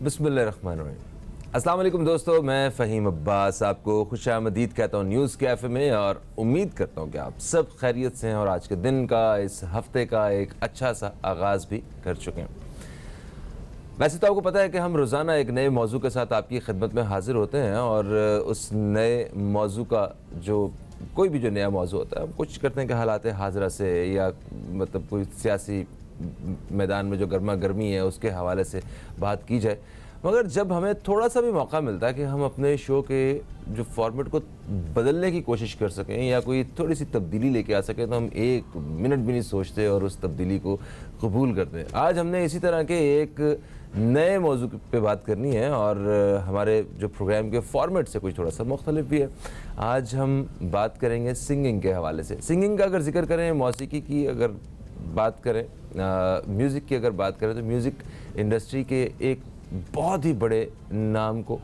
बिस्मिल्लाहिर्रहमानिर्रहीम। अस्सलाम वालेकुम दोस्तों, मैं फ़हीम अब्बास आपको खुशामदीद कहता हूँ न्यूज़ कैफ़े में, और उम्मीद करता हूँ कि आप सब खैरियत से हैं और आज के दिन का, इस हफ़्ते का एक अच्छा सा आगाज़ भी कर चुके हैं। वैसे तो आपको पता है कि हम रोज़ाना एक नए मौजू के साथ आपकी खिदमत में हाज़िर होते हैं, और उस नए मौजू का जो कोई भी जो नया मौजू होता है, हम कोशिश करते हैं कि हालात हाज़िरा से या मतलब कोई सियासी मैदान में जो गर्मा गर्मी है उसके हवाले से बात की जाए। मगर जब हमें थोड़ा सा भी मौका मिलता है कि हम अपने शो के जो फॉर्मेट को बदलने की कोशिश कर सकें या कोई थोड़ी सी तब्दीली लेके आ सकें, तो हम एक मिनट भी नहीं सोचते और उस तब्दीली को कबूल करते हैं। आज हमने इसी तरह के एक नए मौजू पे बात करनी है, और हमारे जो प्रोग्राम के फॉर्मेट से कुछ थोड़ा सा मुख्तलिफ भी है। आज हम बात करेंगे सिंगिंग के हवाले से। सिंगिंग का अगर जिक्र करें, मौसीकी की अगर बात करें, म्यूज़िक की अगर बात करें, तो म्यूज़िक इंडस्ट्री के एक बहुत ही बड़े नाम को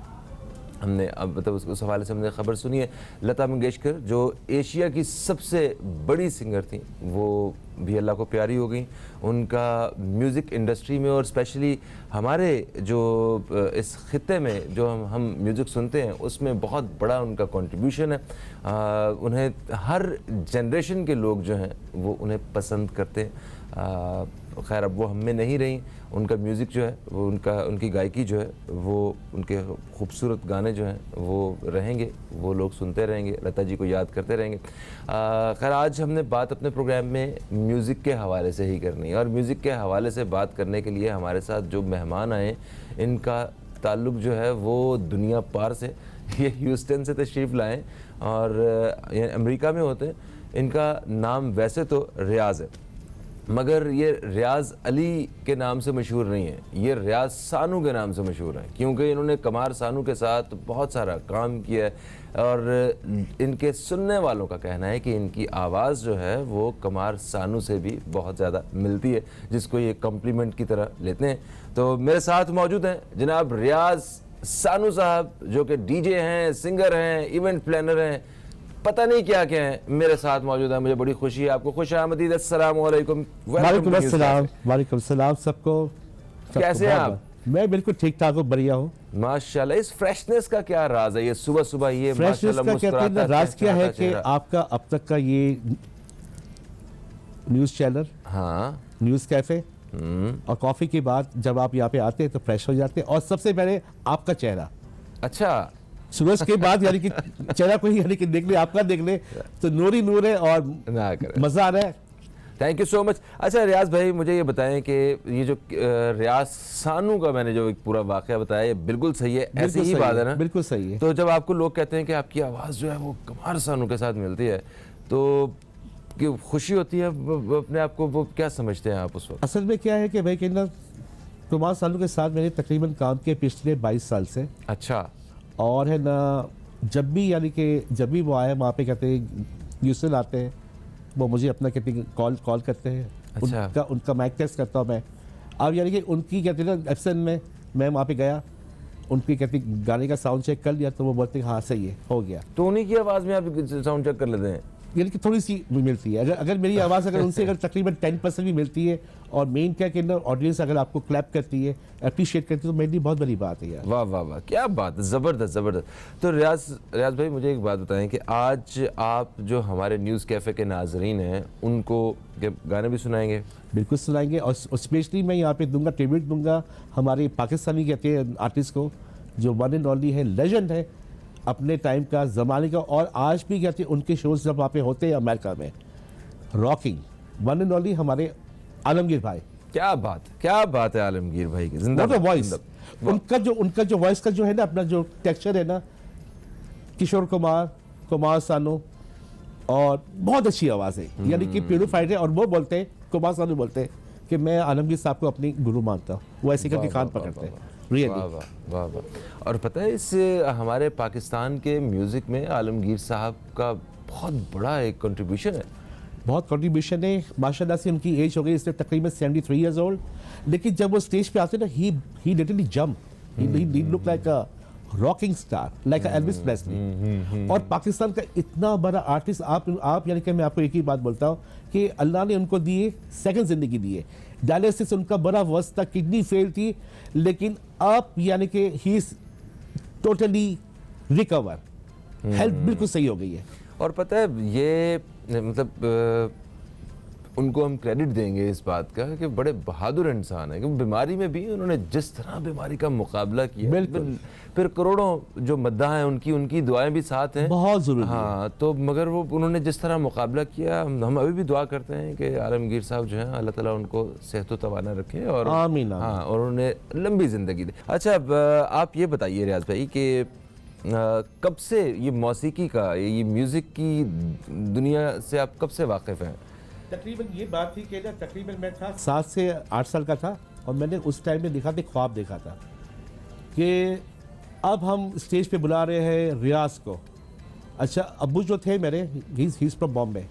हमने अब मतलब उस हवाले से हमने ख़बर सुनी है। लता मंगेशकर जो एशिया की सबसे बड़ी सिंगर थी, वो भी अल्लाह को प्यारी हो गई। उनका म्यूज़िक इंडस्ट्री में और स्पेशली हमारे जो इस ख़ित्ते में जो हम म्यूज़िक सुनते हैं उसमें बहुत बड़ा उनका कंट्रीब्यूशन है। उन्हें हर जनरेशन के लोग जो हैं वो उन्हें पसंद करते हैं। खैर अब वो हम में नहीं रही, उनका म्यूज़िक जो है वो उनकी गायकी जो है वो उनके खूबसूरत गाने जो हैं वो रहेंगे, वो लोग सुनते रहेंगे, लता जी को याद करते रहेंगे। खैर आज हमने बात अपने प्रोग्राम में म्यूज़िक के हवाले से ही करनी है, और म्यूज़िक के हवाले से बात करने के लिए हमारे साथ जो मेहमान आए, इनका ताल्लुक़ जो है वो दुनिया पार से, ये ह्यूस्टन से तशरीफ़ लाएँ और अमेरिका में होते हैं। इनका नाम वैसे तो रियाज़ है, मगर ये रियाज़ अली के नाम से मशहूर नहीं है, ये रियाज़ सानू के नाम से मशहूर है, क्योंकि इन्होंने कमार सानू के साथ बहुत सारा काम किया है। और इनके सुनने वालों का कहना है कि इनकी आवाज़ जो है वो कमार सानू से भी बहुत ज़्यादा मिलती है, जिसको ये कॉम्प्लीमेंट की तरह लेते हैं। तो मेरे साथ मौजूद हैं जनाब रियाज़ सानू साहब, जो कि डीजे हैं, सिंगर हैं, इवेंट प्लानर हैं, पता नहीं क्या क्या है। मेरे साथ मौजूद है, मुझे बड़ी खुशी है, आपको खुशामदीद। अस्सलाम वालेकुम। वालेकुम अस्सलाम। वालेकुम सलाम सबको। कैसे हैं आप? मैं बिल्कुल ठीक ठाक हूँ, बढ़िया हूँ माशाल्लाह। इस फ्रेशनेस का क्या राज है? ये सुबह सुबह ये फ्रेशनेस का क्या राज क्या है कि आपका अब तक का ये न्यूज़ चैनल, हाँ, न्यूज़ कैफे और कॉफ़ी के बाद जब आप यहाँ पे आते हैं तो फ्रेश हो जाते हैं। और सबसे पहले आपका चेहरा, अच्छा सूरज के बाद यानी कि चेहरा को ही यानी कि देख ले, आपका देख ले तो नूर ही नूर है और मज़ा आ रहा है। Thank you so much. अच्छा रियाज़ भाई, मुझे ये बताएं कि ये जो रियाज़ सानू का मैंने जो एक पूरा वाक़या बताया, ये बिल्कुल सही है, ऐसी ही बात है ना? बिल्कुल सही है। तो जब आपको लोग कहते हैं कि आपकी आवाज़ जो है वो कमार सानू के साथ मिलती है, तो कि खुशी होती है अपने आप को, वो क्या समझते हैं आप उस वक्त? असल में क्या है कि भाई कहना, कुमार सानू के साथ मैंने तकरीबन काम किया पिछले 22 साल से। अच्छा। और है ना, जब भी यानी कि जब भी वो आए वहाँ पे कहते हैं यूसन आते हैं, वो मुझे अपना कहते हैं कॉल करते हैं। अच्छा। उनका माइक टेस्ट करता हूँ मैं। अब यानी कि उनकी कहते हैं ना एब्सेंट में मैं वहाँ पे गया, उनकी कहती गाने का साउंड चेक कर लिया तो वो बोलते हैं हाँ सही है, हो गया। तो उन्हीं की आवाज़ में आप साउंड चेक कर लेते हैं? यानी कि थोड़ी सी मिलती है, अगर मेरी आवाज़ अगर उनसे अगर तकरीबन 10% भी मिलती है, और मेन क्या कि ऑडियंस अगर आपको क्लैप करती है, अप्रिशिएट करती है, तो मेरे लिए बहुत बड़ी बात है यार। वाह वाह वाह, क्या बात है, ज़बरदस्त ज़बरदस्त। तो रियाज़ भाई मुझे एक बात बताएं कि आज आप जो हमारे न्यूज़ कैफ़े के नाजरीन हैं उनको गाने भी सुनाएंगे? बिल्कुल सुनाएंगे, और स्पेशली मैं यहाँ पे दूंगा, ट्रिब्यूट दूंगा हमारे पाकिस्तानी कहते हैं आर्टिस्ट को, जो वन एंड ओनली है, लेजेंड है अपने टाइम का, ज़माने का। और आज भी कहते हैं उनके शोज जब वहाँ पे होते हैं अमेरिका में, रॉकिंग वन एंड ओनली हमारे आलमगीर भाई। क्या बात है आलमगीर भाई की, जिंदा वॉइस, उनका जो वॉइस का जो है ना, अपना जो टेक्सचर है ना, किशोर कुमार सानू, और बहुत अच्छी आवाज़ है, यानी कि प्यूरिफाइड है। और वो बोलते हैं, कुमार सानू बोलते हैं कि मैं आलमगीर साहब को अपनी गुरु मानता हूँ, वो ऐसे करके कान पकड़ते हैं। वाह वाह वाह वाह। और पता है इस हमारे पाकिस्तान के म्यूज़िक में आलमगीर साहब का बहुत बड़ा एक कंट्रीब्यूशन है, बहुत कंट्रीब्यूशन है। माशाल्लाह से उनकी एज हो गई इसलिए तकरीबन 73 ईयर्स ओल्ड, लेकिन जब वो स्टेज पे आते ना, he literally jump, he look like a rocking star like Elvis Presley. और पाकिस्तान का इतना बड़ा आर्टिस्ट, आप यानी कि मैं आपको एक ही बात बोलता हूँ कि अल्लाह ने उनको दिए सेकंड जिंदगी दिए। डायलिसिस उनका बड़ा वर्ष था, किडनी फेल थी, लेकिन आप यानी कि he is totally recover, health बिल्कुल सही हो गई है। और पता है ये मतलब उनको हम क्रेडिट देंगे इस बात का कि बड़े बहादुर इंसान है, क्योंकि बीमारी में भी उन्होंने जिस तरह बीमारी का मुकाबला किया, बिल्कुल। फिर करोड़ों जो मद्दा हैं उनकी दुआएं भी साथ हैं, बहुत जरूरी है। हाँ, तो मगर वो उन्होंने जिस तरह मुकाबला किया, हम अभी भी दुआ करते हैं कि आलमगीर साहब जो हैं अल्लाह ताला उनको सेहत व तवाना रखे और आमीन, आमीन। हाँ, और उन्हें लंबी ज़िंदगी दे। अच्छा, अब आप ये बताइए रियाज भाई कि कब से ये मौसीकी का, ये म्यूज़िक की दुनिया से आप कब से वाकिफ़ हैं? तकरीबन ये बात थी कि ना, तकरीबन मैं था 7 से 8 साल का था, और मैंने उस टाइम में देखा था, ख्वाब देखा था कि अब हम स्टेज पे बुला रहे हैं रियाज को। अच्छा, अब्बू जो थे मेरे, ही इज फ्रॉम बॉम्बे,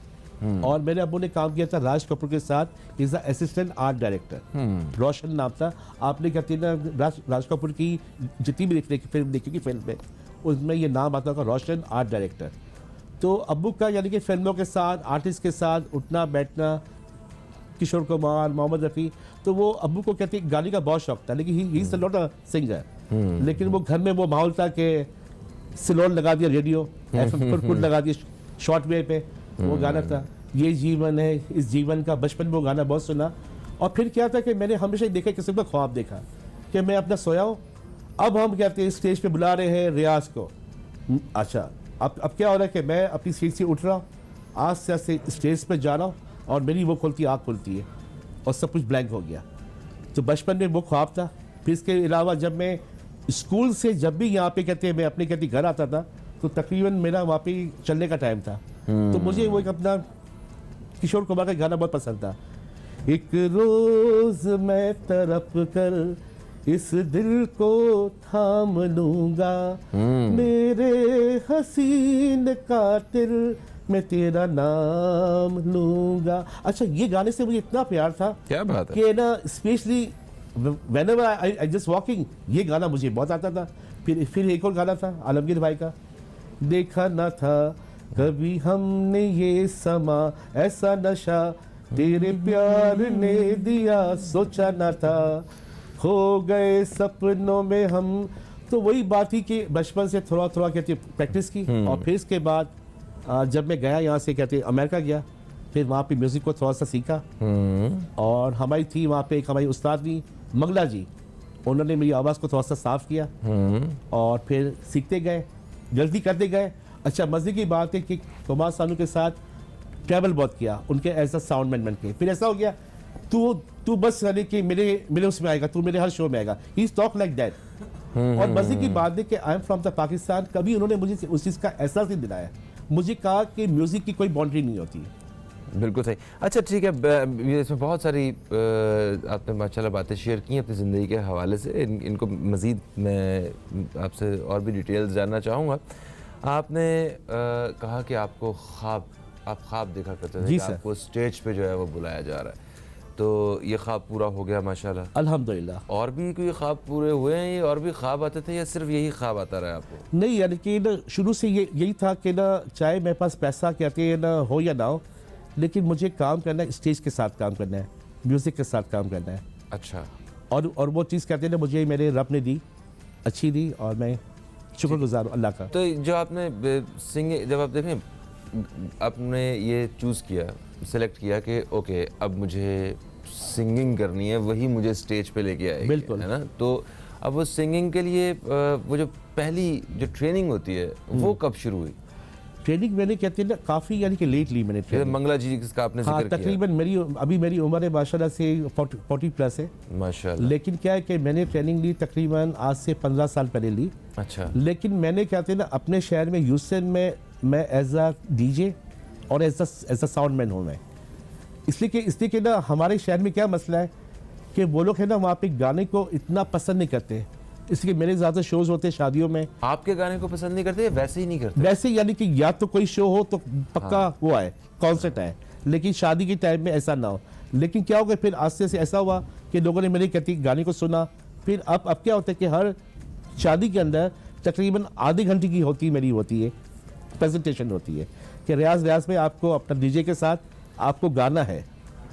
और मेरे अब्बू ने काम किया था राज कपूर के साथ, is the assistant art director. Roshan नाम था। आपने कहते हैं ना राज कपूर की जितनी भी फिल्म देखी फिल्म में, उसमें ये नाम आता होगा, रोशन आर्ट डायरेक्टर। तो अब्बू का यानी कि फिल्मों के साथ, आर्टिस्ट के साथ उठना बैठना, किशोर कुमार, मोहम्मद रफ़ी, तो वो अब्बू को कहते हैं गाने का बहुत शौक था, लेकिन he is not a singer. लेकिन वो घर में वो माहौल था कि सिलोन लगा दिया, रेडियो एफएम लगा दिया, शॉर्ट वेव पे वो गाना था, ये जीवन है इस जीवन का। बचपन में वो गाना बहुत सुना। और फिर क्या था कि मैंने हमेशा ही देखा, किसी का ख्वाब देखा कि मैं अपना सोया हूँ, अब हम कहते हैं स्टेज पे बुला रहे हैं रियाज को। अच्छा, अब क्या हो रहा है कि मैं अपनी सीट से उठ रहा हूँ, आज से स्टेज पे जा रहा हूँ, और मेरी वो आँख खुलती है, और सब कुछ ब्लैंक हो गया। तो बचपन में वो ख्वाब था। फिर इसके अलावा जब मैं स्कूल से जब भी यहाँ पे कहते हैं मैं अपने कहती घर आता था, तो तकरीबन मेरा वहाँ पे चलने का टाइम था। तो मुझे वो एक अपना किशोर कुमार का गाना बहुत पसंद था, एक रोज मैं तड़प कर इस दिल को थाम लूंगा, मेरे हसीन कातिल मैं तेरा नाम लूंगा। अच्छा, ये गाने से मुझे इतना प्यार था, क्या बात है, कि ना specially whenever I just walking, ये गाना मुझे बहुत आता था। फिर एक और गाना था आलमगीर भाई का, देखा ना था कभी हमने ये समा, ऐसा नशा तेरे प्यार ने दिया, सोचा ना था हो गए सपनों में हम। तो वही बात थी कि बचपन से थोड़ा थोड़ा कहते प्रैक्टिस की। और फिर इसके बाद जब मैं गया यहाँ से कहते अमेरिका गया, फिर वहाँ पे म्यूज़िक को थोड़ा सा सीखा। और हमारी थी वहाँ पे एक हमारी उस्ताद थी मंगला जी, उन्होंने मेरी आवाज़ को थोड़ा सा साफ किया, और फिर सीखते गए, गलती करते गए। अच्छा, मज़े की बात है कि कुमार सानू के साथ ट्रैवल बहुत किया, उनके एज अ साउंड मैन बन के। फिर ऐसा हो गया, तू बस यानी कि मेरे उसमें आएगा, तू मेरे हर शो में आएगा, he is talk like that. और मजे की बात है कि I am from the Pakistan, कभी उन्होंने मुझे उस चीज़ का एहसास नहीं दिलाया। मुझे कहा कि म्यूजिक की कोई बाउंड्री नहीं होती है। बिल्कुल सही। अच्छा ठीक है, इसमें बहुत सारी आपने माशाल्लाह बातें शेयर की अपनी ज़िंदगी के हवाले से, इनको मज़ीद मैं आपसे और भी डिटेल्स जानना चाहूँगा। आपने कहा कि आपको आप ख्वाब देखा करते थे कि आपको स्टेज पे जो है वो बुलाया जा रहा है, तो ये ख्वाब पूरा हो गया माशाल्लाह, अल्हम्दुलिल्लाह। और भी कोई ख्वाब पूरे हुए हैं, ये और भी ख्वाब आते थे या सिर्फ यही ख्वाब आता रहा आपको? नहीं, यानी कि ना शुरू से यही था कि ना चाहे मेरे पास पैसा कहते हैं ना हो या ना हो, लेकिन मुझे काम करना है, स्टेज के साथ काम करना है, म्यूज़िक के साथ काम करना है। अच्छा। और वो चीज़ कहते हैं ना मुझे मेरे रब ने दी, अच्छी दी, और मैं शुक्रगुजार हूँ अल्लाह का। तो जो आपने सिंगिंग, जब आप देखें आपने ये चूज़ किया, सेलेक्ट किया कि ओके अब मुझे सिंगिंग करनी है, वही मुझे स्टेज पे लेके आएगी, बिल्कुल, है ना? तो अब वो सिंगिंग के लिए वो जो पहली जो ट्रेनिंग होती है वो कब शुरू हुई? ट्रेनिंग मैंने कहते हैं ना काफ़ी यानी कि लेट ली मैंने ट्रेनिंग। मंगला जी का आपने जिक्र किया। तकरीबन मेरी उम्र है माशाल्लाह से 40 प्लस है माशाल्लाह। लेकिन क्या है कि मैंने ट्रेनिंग ली तकरीबन आज से 15 साल पहले ली। अच्छा। लेकिन मैंने कहते हैं ना अपने शहर में ह्यूस्टन में मैं एज अ डीजे और एज अ साउंड मैन हूँ मैं, इसलिए कि ना हमारे शहर में क्या मसला है कि वो लोग है ना वहाँ पे गाने को इतना पसंद नहीं करते, इसलिए मेरे ज़्यादा शोज होते हैं शादियों में। आपके गाने को पसंद नहीं करते, वैसे ही नहीं करते? वैसे यानी कि या तो कोई शो हो तो पक्का वो आए, कॉन्सर्ट आए, लेकिन शादी के टाइम में ऐसा ना हो। लेकिन क्या हो गया फिर आस्ते से ऐसा हुआ कि लोगों ने मेरे कहती गाने को सुना। फिर अब क्या होता है कि हर शादी के अंदर तकरीबन आधे घंटे की मेरी होती है प्रेजेंटेशन होती है कि रियाज में आपको अपना डीजे के साथ आपको गाना है।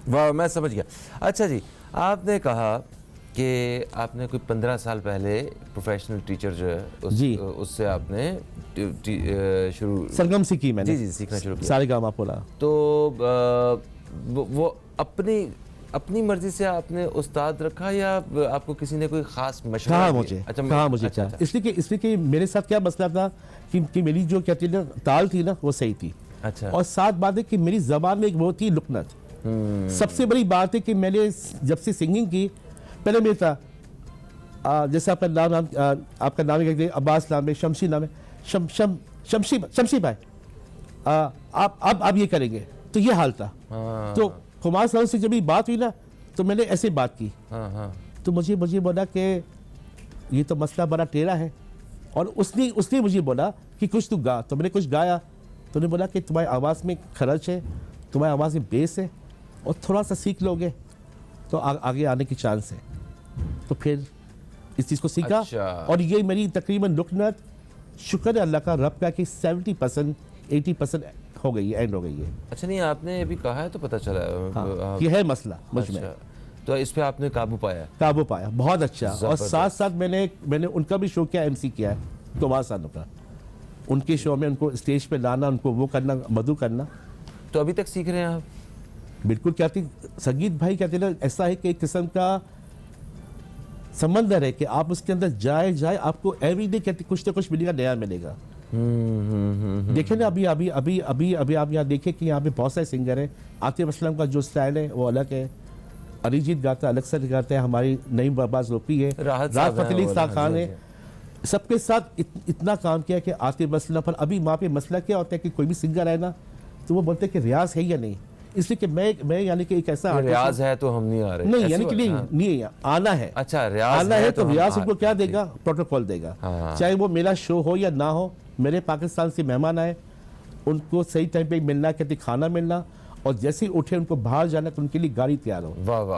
वाह, मैं समझ गया। अच्छा जी, आपने कहा कि आपने कोई 15 साल पहले प्रोफेशनल टीचर जो है जी। उससे आपने शुरू सरगम सीखी मैंने। जी सीखना शुरू किया। सारेगामा पोला। तो वो अपनी मर्जी से आपने उस्ताद रखा या आपको किसी ने कोई खास मशवरा कहा दिया? मुझे अच्छा, मुझे अच्छा, क्या इसलिए कि मेरे साथ क्या मसला था कि मेरी जो कहती है ना ताल थी ना वो सही थी। अच्छा। और साथ बात है कि मेरी जबान में एक वो थी लुकनत। सबसे बड़ी बात है कि मैंने जब से सिंगिंग की, पहले मेरा था जैसे आपका नाम है अब्बास नाम है, शमशी नाम है, शमशी भाई, आप ये करेंगे, तो ये हाल था। तो कुमार साहब से जब ये बात हुई ना तो मैंने ऐसे बात की। तो मुझे बोला कि ये तो मसला बड़ा टेढ़ा है। और उसने मुझे बोला कि कुछ तू गा, तो मैंने कुछ गाया। तो उन्होंने बोला कि तुम्हारी आवाज़ में खरच है, तुम्हारी आवाज़ में बेस है, और थोड़ा सा सीख लोगे तो आगे आने की चांस है। तो फिर इस चीज़ को सीखा। अच्छा। और ये मेरी तकरीबन लुकनत, शुक्र है अल्लाह का, रब का, कि 70% 80% हो गई है, एंड हो गई है। अच्छा, नहीं आपने अभी कहा है तो पता चला। हाँ, ये है मसला मुझ में। अच्छा, तो इस पे आपने काबू पाया? बहुत अच्छा। और साथ साथ मैंने उनका भी शो किया, MC किया है, कुमार सानू का। उनके शो में उनको स्टेज पे लाना, उनको वो करना, मधु करना। तो अभी तक सीख रहे हैं आप? बिल्कुल। कहती संगीत भाई कहते ना, ऐसा है कि एक किस्म का समंदर है कि आप उसके अंदर जाए आपको एवरीडे कहती कुछ ना कुछ मिलेगा, नया मिलेगा। देखें ना, अभी आप यहाँ देखें कि यहाँ पे बहुत सारे सिंगर हैं। आतिफ असलम का जो स्टाइल है वो अलग है, अरिजीत गाता अलग से गाता है, हमारी नईम बाबाज रोपी है, राहत फतेह अली खान है। सबके साथ इतना काम किया कि आतिफ असलम पर अभी वहाँ पे मसला क्या होता है कि कोई भी सिंगर है ना तो वो बोलते हैं कि रियाज है या नहीं। इसलिए कि मैं यानी कि एक ऐसा रियाज है तो हम नहीं आ रहे, नहीं, यानी कि नहीं आना है। अच्छा, रियाज आना है तो रियाज उनको क्या देगा, प्रोटोकॉल देगा। चाहे वो मेरा शो हो या ना हो, मेरे पाकिस्तान से मेहमान आए, उनको सही टाइम पे मिलना, कहते खाना मिलना, और जैसे ही उठे उनको बाहर जाना तो उनके लिए गाड़ी तैयार हो।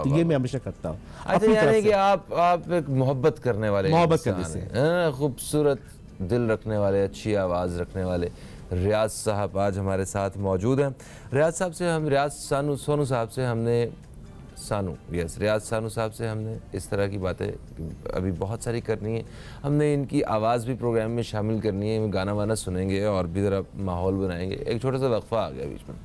तो ये मैं हमेशा करता हूँ। अच्छा, यानी कि आप एक मोहब्बत करने वाले, खूबसूरत दिल रखने वाले, अच्छी आवाज़ रखने वाले रियाज साहब आज हमारे साथ मौजूद हैं। रियाज साहब से हम रियाज सानू साहब से हमने इस तरह की बातें अभी बहुत सारी करनी है। हमने इनकी आवाज़ भी प्रोग्राम में शामिल करनी है, गाना वाना सुनेंगे और भी ज़रा माहौल बनाएंगे। एक छोटा सा वक्फा आ गया बीच में।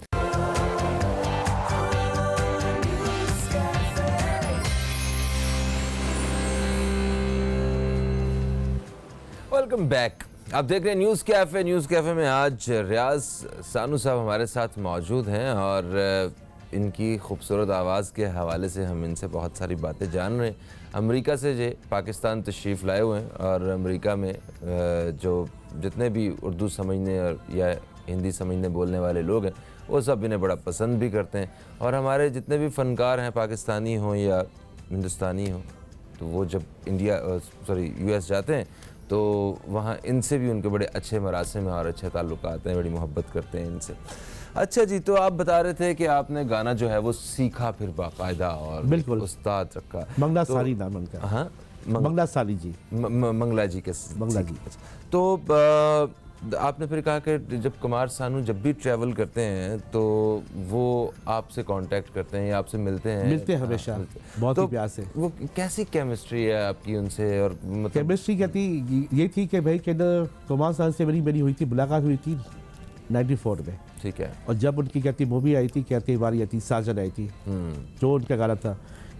Welcome back. आप देख रहे हैं न्यूज़ कैफ़े में आज रियाज सानू साहब हमारे साथ मौजूद हैं और इनकी खूबसूरत आवाज़ के हवाले से हम इनसे बहुत सारी बातें जान रहे हैं। अमेरिका से जो पाकिस्तान तशरीफ़ लाए हुए हैं और अमेरिका में जो जितने भी उर्दू समझने और या हिंदी समझने बोलने वाले लोग हैं वो सब इन्हें बड़ा पसंद भी करते हैं। और हमारे जितने भी फ़नकार हैं, पाकिस्तानी हों या हिंदुस्तानी हों, तो वो जब US जाते हैं तो वहाँ इनसे भी उनके बड़े अच्छे मरासिम हैं और अच्छे ताल्लुकात हैं, बड़ी मोहब्बत करते हैं इनसे। अच्छा जी, तो आप बता रहे थे कि आपने गाना जो है वो सीखा फिर बाकायदा और बिल्कुल उस्ताद रखा। मंगला साली नाम उनका। हाँ, मंगला साली जी, मंगला जी के मंगला जी। तो आपने फिर कहा कि जब कुमार सानू जब भी ट्रैवल करते हैं तो वो आपसे कांटेक्ट करते हैं या आपसे मिलते हैं हमेशा, बहुत ही प्यार से। वो कैसी केमिस्ट्री है आपकी उनसे? और मतलब केमिस्ट्री कहती ये थी कि भाई कहना कुमार साहब से मेरी हुई थी, मुलाकात हुई थी 94 में। ठीक है। और जब उनकी कहती मूवी आई थी, कहती बारी आई थी, साजन आई थी, जो उनका गाना था,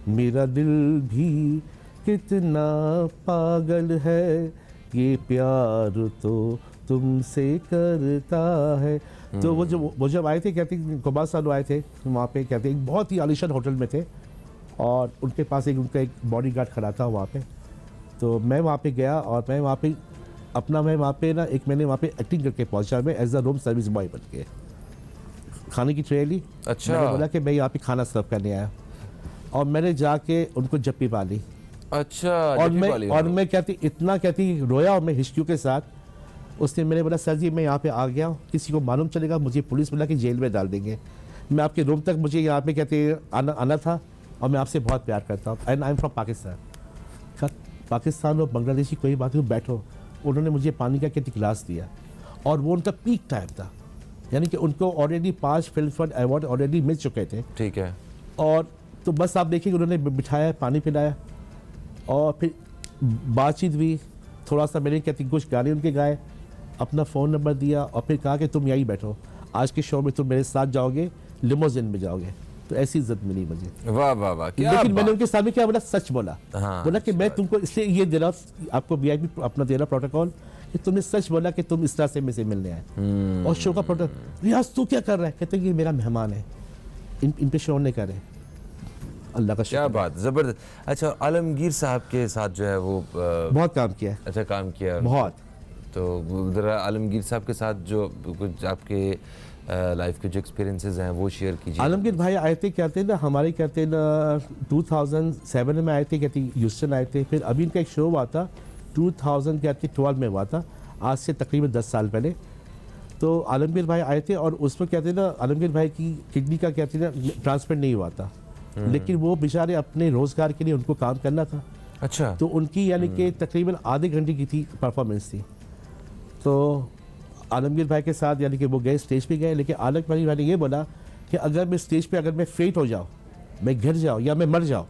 मेरा दिल भी कितना पागल है, ये प्यार तो तुमसे करता है। तो वो जब आए थे, कहते कुमार सानू आए थे वहाँ पे, कहते एक बहुत ही आलिशान होटल में थे और उनके पास उनका एक बॉडीगार्ड खड़ा था वहाँ पे। तो मैं वहाँ पे गया और मैं वहाँ पे मैंने वहाँ पे एक्टिंग करके पहुँचा, मैं as a room service boy बन के खाने की ट्रे ली। अच्छा। मैंने बोला कि मैं यहाँ पे खाना सर्व करने आया और मैंने जाके उनको जप्पी पा ली। अच्छा। और मैं कहती रोया और मैं हिचकियों के साथ। उसने मैंने बोला सर जी मैं यहाँ पे आ गया हूँ, किसी को मालूम चलेगा मुझे पुलिस मिला कि जेल में डाल देंगे, मैं आपके रूम तक मुझे यहाँ पे कहते आना था और मैं आपसे बहुत प्यार करता हूँ, and I am from Pakistan. Pakistan और बांग्लादेशी कोई बात नहीं, बैठो। उन्होंने मुझे पानी का कहते गिलास दिया, और वो उनका पीक टाइम था, यानी कि उनको ऑलरेडी 5 फिल्मफेयर अवार्ड ऑलरेडी मिल चुके थे। ठीक है। और तो बस आप देखिए उन्होंने बिठाया, पानी पिलाया, और फिर बातचीत हुई, थोड़ा सा मैंने कहती कुछ गाने उनके गाए, अपना फ़ोन नंबर दिया, और फिर कहा कि तुम यहीं बैठो, आज के शो में तुम मेरे साथ जाओगे, लिमोजिन में जाओगे। तो ऐसी इज्जत मिली मुझे। वाह वाह वाह, क्या लेकिन मैंने बात। उनके सामने क्या बोला, सच बोला। हाँ, बोला कि मैं तुमको इसलिए ये दे रहा हूँ, आपको वीआईपी अपना दे रहा प्रोटोकॉल, कि तुमने सच बोला कि तुम इस तरह से मुझसे मिलने आए। और शो का प्रोटोकॉल, रियाज तू क्या कर रहा है? कहते हैं ये मेरा मेहमान है, इन पे शो नहीं करे। अल्लाह का क्या शुक्र। बात, जबरदस्त। अच्छा, आलमगीर साहब के साथ जो है वो बहुत काम किया है, अच्छा काम किया बहुत। तो ज़रा आलमगीर साहब के साथ जो कुछ आपके लाइफ के जो एक्सपीरियंसेस हैं वो शेयर कीजिए। आलमगीर भाई आए थे, कहते हैं ना हमारे, कहते हैं ना 2007 में आए थे, कहते ह्यूस्टन आए थे। फिर अभी इनका एक शो हुआ था 2012 में हुआ था, आज से तकरीबन 10 साल पहले। तो आलमगीर भाई आए थे, और उसमें कहते हैं ना आलमगीर भाई की किडनी का कहते हैं ना ट्रांसप्लांट नहीं हुआ था, लेकिन वो बेचारे अपने रोज़गार के लिए उनको काम करना था। अच्छा। तो उनकी यानी कि तकरीबन आधे घंटे की थी परफॉर्मेंस थी। तो आलमगीर भाई के साथ यानी कि वो गए, स्टेज पे गए, लेकिन आलमगीर भाई ने ये बोला कि अगर मैं स्टेज पे अगर मैं फेट हो जाऊँ, मैं गिर जाऊँ या मैं मर जाऊँ,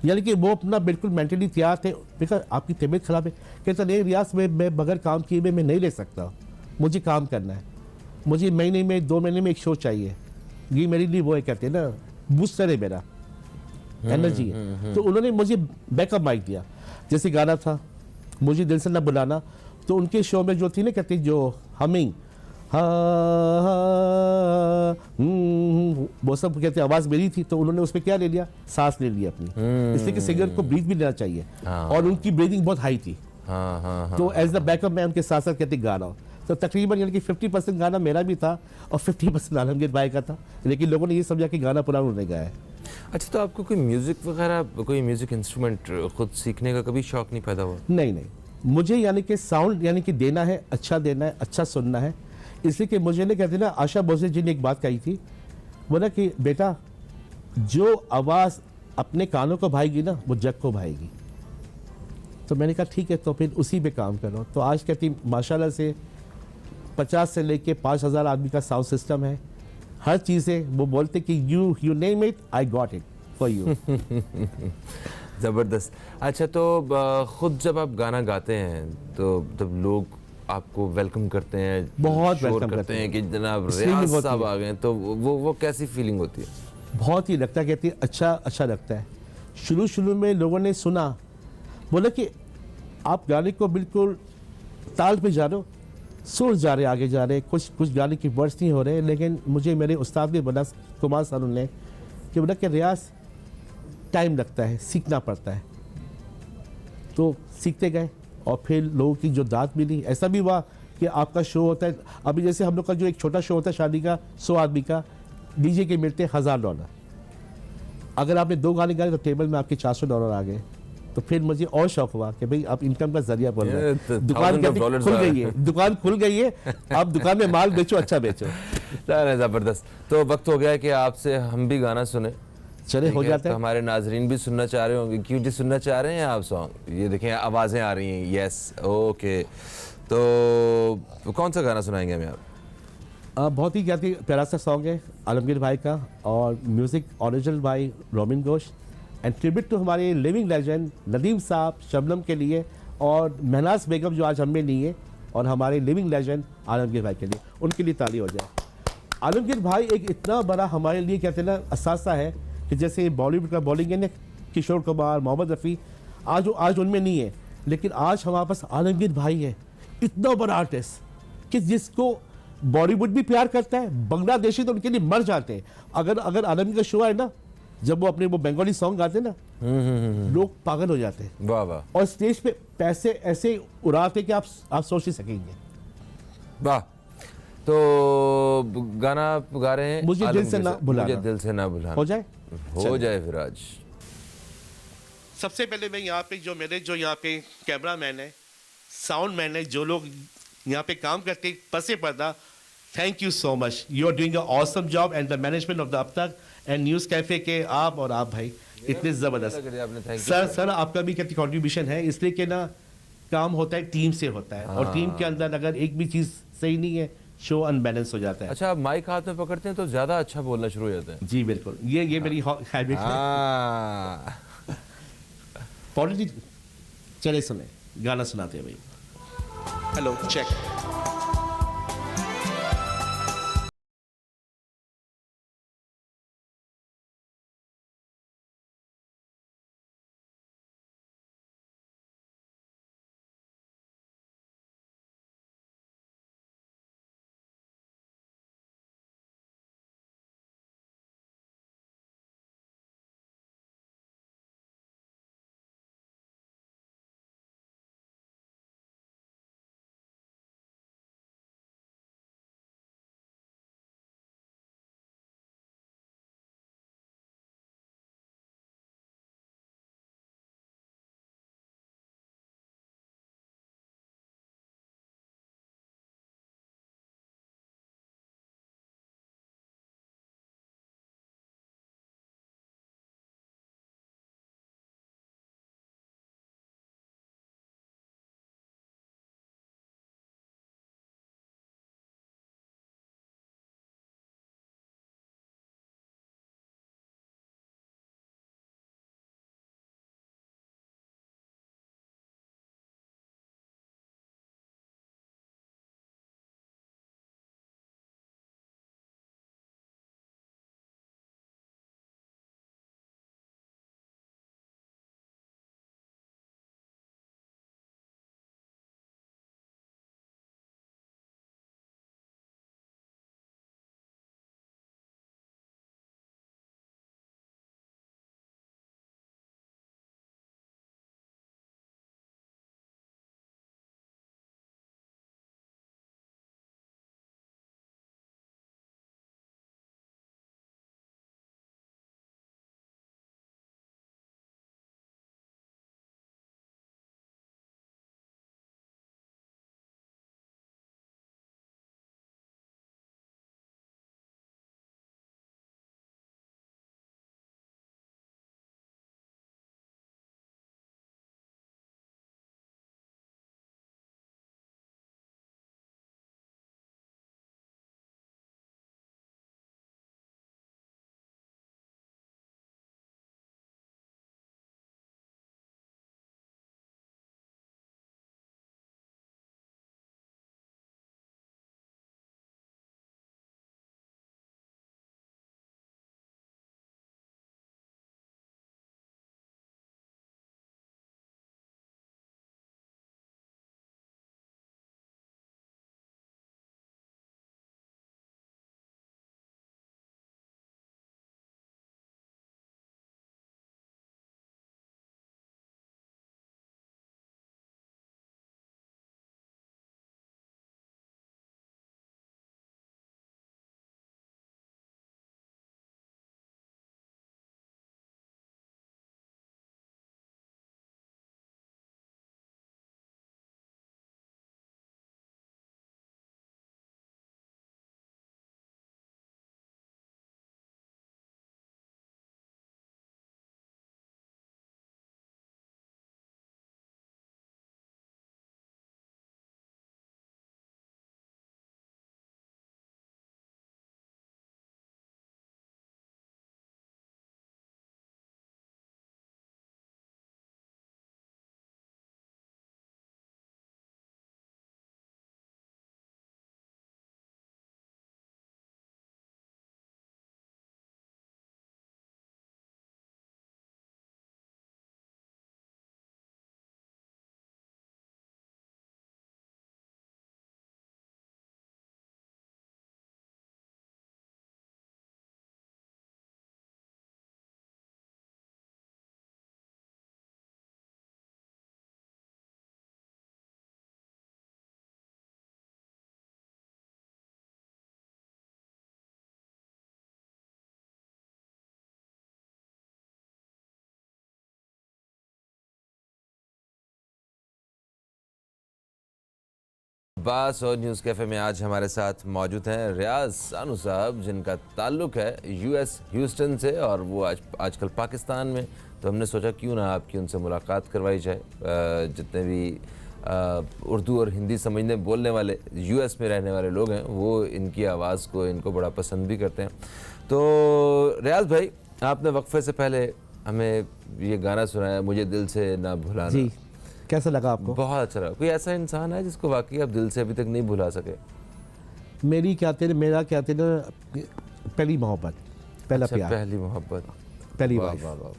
यानी कि वो अपना बिल्कुल मेंटली तैयार थे। देखा आपकी तबीयत खराब है, कहता नहीं रियाज मैं बगैर काम किए मैं नहीं ले सकता, मुझे काम करना है, मुझे महीने में 2 महीने में एक शो चाहिए, ये मेरे लिए वो है कहते हैं ना बूस्टर है, मेरा एनर्जी है। तो उन्होंने मुझे बैकअप माइक दिया, जैसे गाना था मुझे दिल से न बुलाना, तो उनके शो में जो थी ना कहते जो हमिंग, वो सब कहते आवाज़ मेरी थी, तो उन्होंने उसमें क्या ले लिया, सांस ले लिया अपनी, इसलिए कि सिंगर को ब्रीथ भी लेना चाहिए। और उनकी ब्रीदिंग बहुत हाई थी। तो एज द बैकअप मैं उनके साथ साथ कहते गा रहा हूँ। तो तकरीबन यानी कि 50% गाना मेरा भी था और 50% आलमगीर भाई का था, लेकिन लोगों ने ये समझा कि गाना पूरा उन्होंने गाया है। अच्छा, तो आपको कोई म्यूजिक वगैरह, कोई म्यूजिक इंस्ट्रूमेंट खुद सीखने का कभी शौक नहीं पैदा हुआ? नहीं, मुझे यानी कि साउंड यानी कि देना है, अच्छा देना है, अच्छा सुनना है। इसलिए कि मुझे नहीं कहते ना, आशा भोसले जी ने एक बात कही थी, बोला कि बेटा जो आवाज़ अपने कानों को भाएगी ना वो जग को भाएगी। तो मैंने कहा ठीक है, तो फिर उसी पे काम करो। तो आज कहती माशाल्लाह से 50 से लेके 5000 आदमी का साउंड सिस्टम है, हर चीज़ है। वो बोलते कि you name it I got it for you. ज़बरदस्त। अच्छा, तो खुद जब आप गाना गाते हैं तो तब लोग आपको वेलकम करते हैं, बहुत शोर वेलकम करते हैं कि जनाब स्लिंग रियाज होती साहब है। आ गए, तो वो कैसी फीलिंग होती है? बहुत ही लगता है, कहती है अच्छा लगता है। शुरू में लोगों ने सुना, बोला कि आप गाने को बिल्कुल ताल पे जा रहे हो, सुर जा रहे, आगे जा रहे, कुछ गाने की वर्ड्स नहीं हो रहे। लेकिन मुझे मेरे उस्ताद ने बोला, कुमार सर ने, कि बोला कि रियाज टाइम लगता है, सीखना पड़ता है। तो सीखते गए और फिर लोगों की जो दाद मिली। ऐसा भी हुआ कि आपका शो होता है, अभी जैसे हम लोग का जो एक छोटा शो होता है शादी का 100 आदमी का, डीजे के मिलते हैं $1000। अगर आपने 2 गाने गाए तो टेबल में आपके $400 आ गए। तो फिर मुझे और शौक हुआ कि भाई अब इनकम का जरिया बन रहा है, दुकान खुल गई है, दुकान खुल गई है, अब दुकान में माल बेचो, अच्छा बेचो। ज़बरदस्त। तो वक्त हो गया है कि आपसे हम भी गाना सुने। चले हो जाता तो है। हमारे नाजरीन भी सुनना चाह रहे होंगे, क्यों जी सुनना चाह रहे हैं आप सॉन्ग? ये देखें आवाज़ें आ रही हैं। Yes, okay. तो कौन सा गाना सुनाएंगे हमें आप? बहुत ही कहती प्यारा सा सॉन्ग है आलमगीर भाई का, और म्यूज़िक ओरिजिनल भाई Romin Ghosh, and tribute to हमारे लिविंग लेजेंड नदीम साहब, शबनम के लिए, और महनाज बेगम जो आज हमें नहीं है, और हमारे लिविंग लेजेंड आलमगीर भाई के लिए, उनके लिए ताली हो जाए। आलमगीर भाई एक इतना बड़ा हमारे लिए कहते हैं ना असासा है कि जैसे बॉलीवुड का बॉलिंग है ना, किशोर कुमार, मोहम्मद रफ़ी, आज उनमें नहीं है, लेकिन आज हमारे पास आलमगीर भाई है, इतना बड़ा आर्टिस्ट कि जिसको बॉलीवुड भी प्यार करता है, बांग्लादेशी तो उनके लिए मर जाते हैं। अगर आलमगीर का शो है ना, जब वो अपने वो बंगाली सॉन्ग गाते हैं ना, लोग पागल हो जाते हैं। वाह वाह। और स्टेज पे पैसे ऐसे उड़ाते कि आप सोच नहीं सकेंगे। वाह। तो गाना आप गा रहे हैं, मुझे दिल से ना भुलाना। मुझे दिल से ना भुलाना। हो जाए, हो जाए फिर आज। सबसे पहले मैं यहाँ पे जो मेरे जो यहाँ पे कैमरा मैन है, साउंड मैन है, जो लोग यहाँ पे काम करते हैं पसे पर्दा, thank you so much, you are doing a awesome job, and the management of the अब तक एंड न्यूज़ कैफे के आप और आप भाई इतने ज़बरदस्त। सर आपका भी कहती कॉन्ट्रीब्यूशन है, इसलिए कि ना काम होता है टीम से होता है, और टीम के अंदर अगर एक भी चीज़ सही नहीं है, शो अनबैलेंस हो जाता है। अच्छा, आप माइक हाथ में पकड़ते हैं तो ज़्यादा अच्छा बोलना शुरू हो जाते हैं। जी बिल्कुल, ये मेरी हैबिट है। हाँ। पॉलिटिक्स, चले सुने गाना सुनाते हैं भाई। Hello check. अब्बास और न्यूज़ कैफ़े में आज हमारे साथ मौजूद हैं रियाज सानू साहब, जिनका ताल्लुक है यूएस ह्यूस्टन से और वो आजकल पाकिस्तान में। तो हमने सोचा क्यों ना आपकी उनसे मुलाकात करवाई जाए। जितने भी उर्दू और हिंदी समझने बोलने वाले यूएस में रहने वाले लोग हैं वो इनकी आवाज़ को इनको बड़ा पसंद भी करते हैं। तो रियाज भाई, आपने वक्फे से पहले हमें ये गाना सुनाया, मुझे दिल से ना भुलाना। जी, कैसा लगा आपको? बहुत अच्छा लगा। कोई ऐसा इंसान है जिसको वाकई आप दिल से अभी तक नहीं भुला सके? मेरा क्या थे ना पहली मोहब्बत, पहला अच्छा, प्यार, पहली मोहब्बत, पहली वाह वाइफ वाह वाह,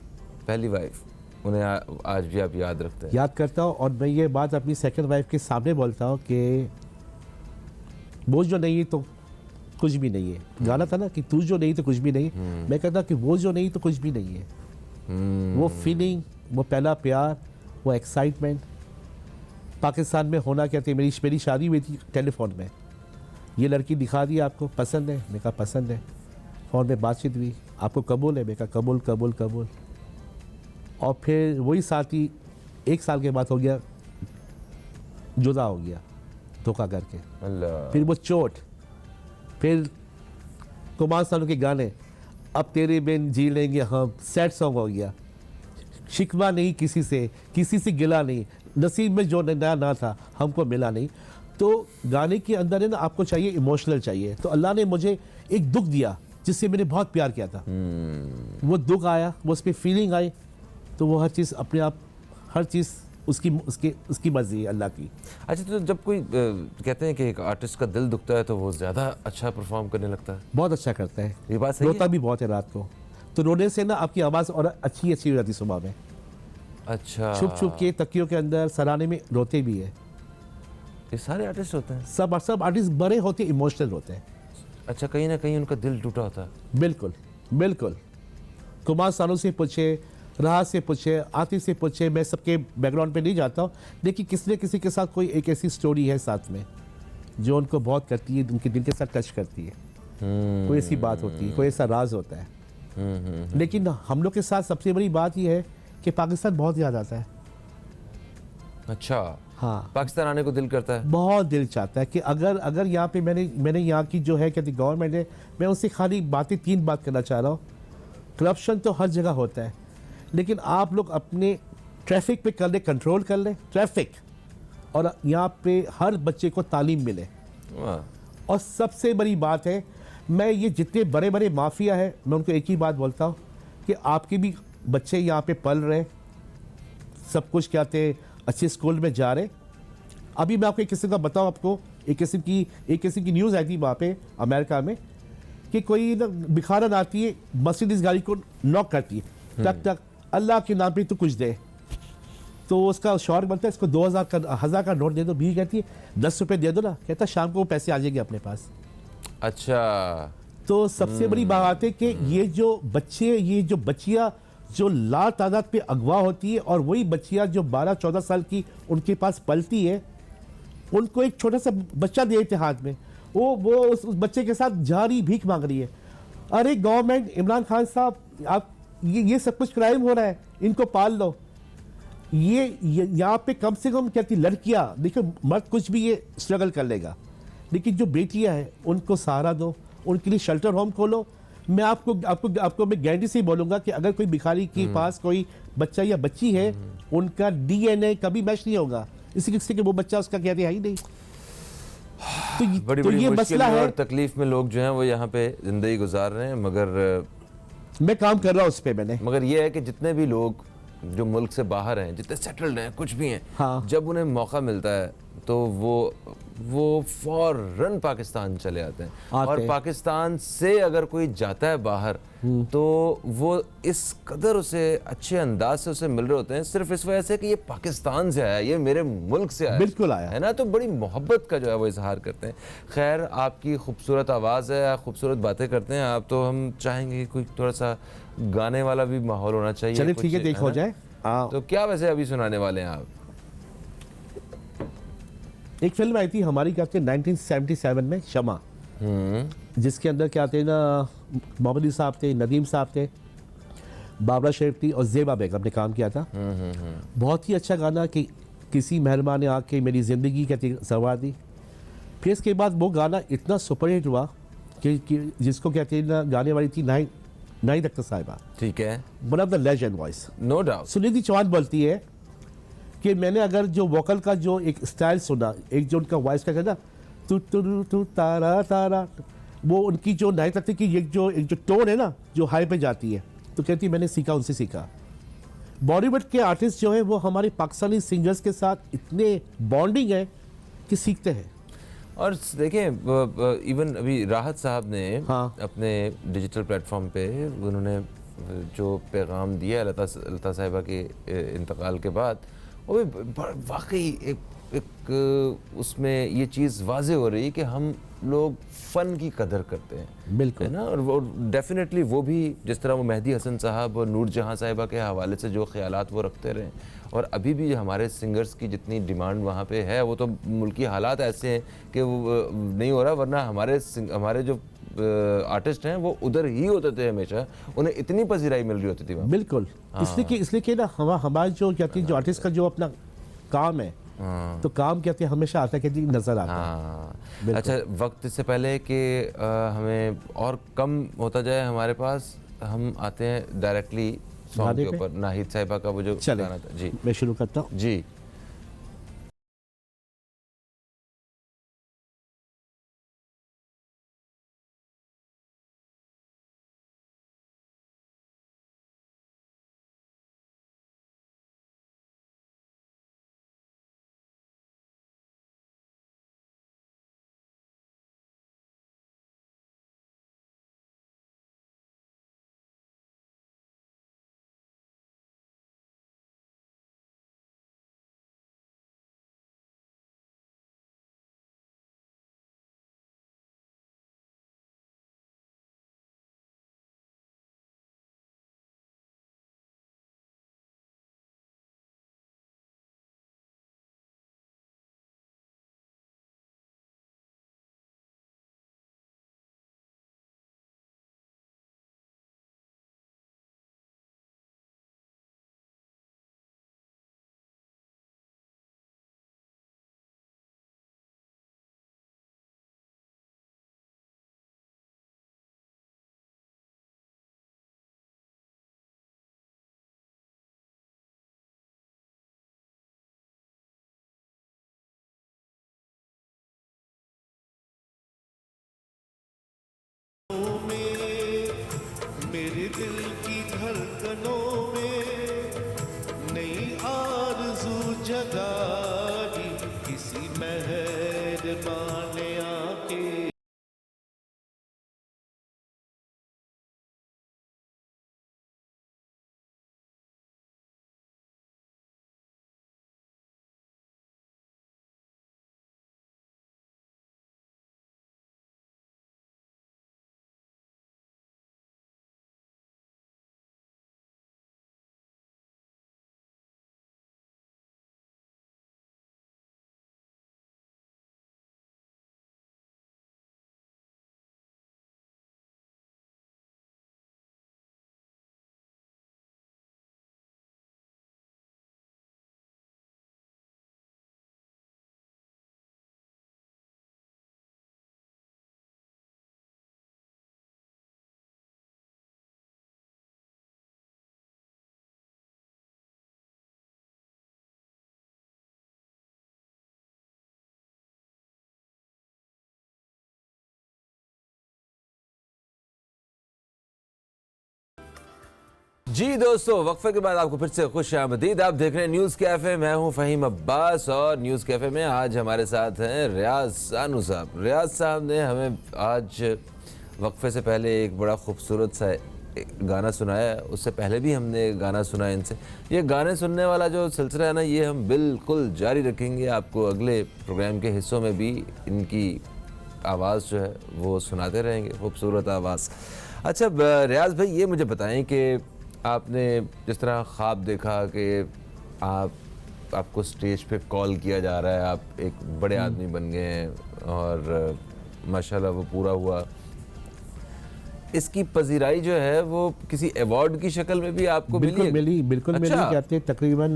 पहली वाइफ, उन्हें आज भी आप याद रखते हैं? याद करता हूँ। और मैं ये बात अपनी सेकंड वाइफ के सामने बोलता हूँ कि वो जो नहीं है तो कुछ भी नहीं है। गाना था ना कि तू जो नहीं तो कुछ भी नहीं, मैं कहता कि वो जो नहीं तो कुछ भी नहीं है। वो फीलिंग, वो पहला प्यार, वो एक्साइटमेंट पाकिस्तान में होना क्या थी। मेरी शादी हुई थी टेलीफोन में, ये लड़की दिखा दी, आपको पसंद है? मैं कहा पसंद है। फ़ोन में बातचीत हुई, आपको कबूल है? मैं कहा कबूल कबूल कबूल। और फिर वही साथी 1 साल के बाद हो गया, जुदा हो गया धोखा करके। अल्लाह। फिर वो चोट, फिर कुमार सानू के गाने, अब तेरे बिन जी लेंगे हम, सैड सॉन्ग हो गया। शिकवा नहीं किसी से गिला नहीं, नसीब में जो नया ना था हमको मिला नहीं। तो गाने के अंदर है ना, आपको चाहिए इमोशनल चाहिए। तो अल्लाह ने मुझे एक दुख दिया जिससे मैंने बहुत प्यार किया था। वो दुख आया, वो उस पर फीलिंग आई, तो वो हर चीज़ अपने आप, हर चीज़ उसकी मर्जी है अल्लाह की। अच्छा, तो जब कोई कहते हैं कि एक आर्टिस्ट का दिल दुखता है तो वो ज़्यादा अच्छा परफॉर्म करने लगता है? बहुत अच्छा करता है। ये बात सही रोता है? भी बहुत है रात को, तो रोने से ना आपकी आवाज़ और अच्छी हो जाती सुबह में। अच्छा, छुप छुप के तकियों के अंदर सराहने में रोते भी है। ये सारे आर्टिस्ट होते हैं? सब आर्टिस्ट बड़े होते, इमोशनल होते हैं। अच्छा, कहीं ना कहीं उनका दिल टूटा होता है? बिल्कुल बिल्कुल। कुमार सानू से पूछे, राहत से पूछे, आतिफ से पूछे, मैं सबके बैकग्राउंड पे नहीं जाता हूँ, लेकिन किसी न किसी के साथ कोई एक ऐसी स्टोरी है साथ में जो उनको बहुत करती है, उनके दिल के साथ टच करती है। कोई ऐसी बात होती है, कोई ऐसा राज होता है। लेकिन हम लोग के साथ सबसे बड़ी बात यह है कि पाकिस्तान बहुत याद आता है। अच्छा, हाँ, पाकिस्तान आने को दिल करता है? बहुत दिल चाहता है कि अगर यहाँ पे मैंने यहाँ की जो है कहती गवर्नमेंट है, मैं उनसे खाली तीन बात करना चाह रहा हूँ। करप्शन तो हर जगह होता है, लेकिन आप लोग अपने ट्रैफिक पे कर ले, कंट्रोल कर ले ट्रैफिक, और यहाँ पे हर बच्चे को तालीम मिले। वाह। और सबसे बड़ी बात है, मैं ये जितने बड़े बड़े माफिया है, मैं उनको एक ही बात बोलता हूँ कि आपके भी बच्चे यहाँ पे पल रहे, सब कुछ कहते हैं, अच्छे स्कूल में जा रहे। अभी मैं आपको एक किस्म का बताऊँ, आपको एक किस्म की न्यूज़ आई थी वहाँ पे अमेरिका में कि कोई ना भिखारन आती है, मर्सिडीज गाड़ी को नॉक करती है, टक टक, अल्लाह के नाम पे तो कुछ दे। तो उसका शौहर बनता है, इसको 1000 का नोट दे दो। भी कहती है 10 रुपये दे दो ना, कहता शाम को वो पैसे आ जाएंगे अपने पास। अच्छा, तो सबसे बड़ी बात है कि ये जो बच्चियाँ जो ला तादाद पे अगवा होती है, और वही बच्चियाँ जो 12-14 साल की उनके पास पलती है, उनको एक छोटा सा बच्चा दे देते हाथ में, वो उस बच्चे के साथ जा रही, भीख मांग रही है। अरे गवर्नमेंट, इमरान खान साहब, आप ये सब कुछ क्राइम हो रहा है, इनको पाल लो। ये यहाँ पे कम से कम कहती लड़कियाँ, देखो मर्द कुछ भी ये स्ट्रगल कर लेगा, लेकिन जो बेटियाँ हैं उनको सहारा दो, उनके लिए शेल्टर होम खोलो। मैं आपको मैं गारंटी से बोलूँगा कि अगर कोई भिखारी के पास कोई बच्चा या बच्ची है, उनका डीएनए कभी मैच नहीं होगा इसी किसी के वो बच्चा उसका कहते हैं ही नहीं। बड़ी तो ये मसला है और तकलीफ में लोग जो हैं वो यहाँ पे जिंदगी गुजार रहे हैं, मगर मैं काम कर रहा हूँ उस पर। मगर ये है कि जितने भी लोग जो मुल्क से बाहर हैं, जितने सेटल्ड हैं, कुछ भी हैं, हाँ। जब उन्हें मौका मिलता है तो वो फौरन पाकिस्तान चले आते हैं। और पाकिस्तान से अगर कोई जाता है बाहर तो वो इस कदर उसे अच्छे अंदाज से उसे मिल रहे होते हैं, सिर्फ इस वजह से कि ये पाकिस्तान से आया, ये मेरे मुल्क से आया, बिल्कुल आया है ना। तो बड़ी मोहब्बत का जो है वो इजहार करते हैं। खैर, आपकी खूबसूरत आवाज़ है, आप खूबसूरत बातें करते हैं आप, तो हम चाहेंगे कि कोई थोड़ा सा गाने वाला भी माहौल होना चाहिए। चलिए ठीक है, देख हो जाए। तो क्या वैसे अभी सुनाने वाले हैं आप? एक फिल्म आई थी हमारी, क्या थे 1977 में, शमा, जिसके अंदर क्या थे ना, मोहम्मद साहब थे, नदीम साहब थे, बाबरा शरीफ थी और जेबा बेगम ने काम किया था। बहुत ही अच्छा गाना कि किसी मेहरबान ने आके मेरी ज़िंदगी कहती संवार दी। फिर इसके बाद वो गाना इतना सुपरहिट हुआ कि जिसको कहते हैं ना, गाने वाली थी नाहिद अख्तर साहिबा। ठीक है, one of the legend voice, no doubt. Sunidhi Chauhan बोलती है कि मैंने अगर जो वोकल का जो एक स्टाइल सुना, एक जो उनका वॉइस का ना तू तू तू तारा तारा, वो उनकी जो नाइट लगती कि एक जो टोन है ना जो हाई पे जाती है, तो कहती मैंने सीखा, उनसे सीखा। बॉलीवुड के आर्टिस्ट जो है वो हमारे पाकिस्तानी सिंगर्स के साथ इतने बॉन्डिंग है कि सीखते हैं। और देखें इवन अभी राहत साहब ने हाँ। अपने डिजिटल प्लेटफॉर्म पे उन्होंने जो पैगाम दिया लता साहिबा के इंतकाल के बाद, वो भी वाकई एक उसमें ये चीज़ वाज़े हो रही है कि हम लोग फ़न की कदर करते हैं, बिल्कुल है ना। और वो डेफिनेटली वो भी जिस तरह वो मेहदी हसन साहब और नूर जहाँ साहिबा के हवाले से जो ख्यालात वो रखते रहे, और अभी भी हमारे सिंगर्स की जितनी डिमांड वहाँ पे है, वो तो मुल्की हालात ऐसे हैं कि वो नहीं हो रहा, वरना हमारे जो आर्टिस्ट हैं वो उधर ही होते थे हमेशा, उन्हें इतनी पजीराई मिल रही होती थी वहाँ। बिल्कुल। इसलिए कि ना हमारे जो कहते हैं जो आर्टिस्ट का जो अपना काम है, तो काम कहते हैं हमेशा आता कहती नजर आता है। अच्छा, वक्त से पहले कि हमें और कम होता जाए हमारे पास, हम आते हैं डायरेक्टली सॉन्ग के ऊपर, नाहिद साहिबा का वो जो गाना था। जी मैं शुरू करता हूँ। जी। मेरे दिल की धड़कनों में नई आरज़ू जगाई, किसी मेहरबान ने आके। जी दोस्तों, वक्फे के बाद आपको फिर से खुश आमदीद। आप देख रहे हैं न्यूज़ कैफ़े, मैं हूं फ़हीम अब्बास, और न्यूज़ कैफ़े में आज हमारे साथ हैं रियाज सानू साहब। रियाज साहब ने हमें आज वक्फे से पहले एक बड़ा खूबसूरत सा गाना सुनाया। उससे पहले भी हमने गाना सुना इनसे। ये गाने सुनने वाला जो सिलसिला है ना, ये हम बिल्कुल जारी रखेंगे। आपको अगले प्रोग्राम के हिस्सों में भी इनकी आवाज़ जो है वो सुनाते रहेंगे, खूबसूरत आवाज़। अच्छा रियाज भाई, ये मुझे बताएं कि आपने जिस तरह ख्वाब देखा कि आपको स्टेज पे कॉल किया जा रहा है, आप एक बड़े आदमी बन गए हैं, और माशाल्लाह वो पूरा हुआ। इसकी पजीराई जो है वो किसी अवार्ड की शक्ल में भी आपको बिल्कुल मिली। अच्छा। मिली कहते हैं तकरीबन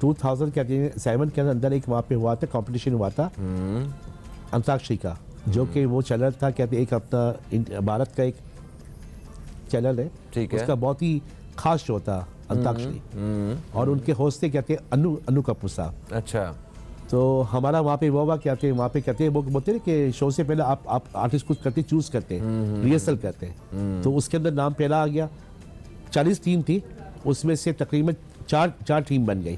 2007 के अंदर एक वहाँ पे हुआ था, कंपटीशन हुआ था अंताक्षरी का, जो कि वो चैनल था, कहते एक अपना भारत का एक चैनल है, ठीक है, उसका बहुत ही खास शो था। अंताक्षरी, और उनके होस्ट थे कहते हैं अनु कपूर साहब। अच्छा। तो हमारा वहाँ पे वो कहते हैं, वहाँ पे कहते हैं वो बोलते हैं कि शो से पहले आप आर्टिस्ट कुछ करते चूज करते हैं, रिहर्सल करते हैं। तो उसके अंदर नाम पहला आ गया। 40 टीम थी, उसमें से तकरीबन चार टीम बन गई,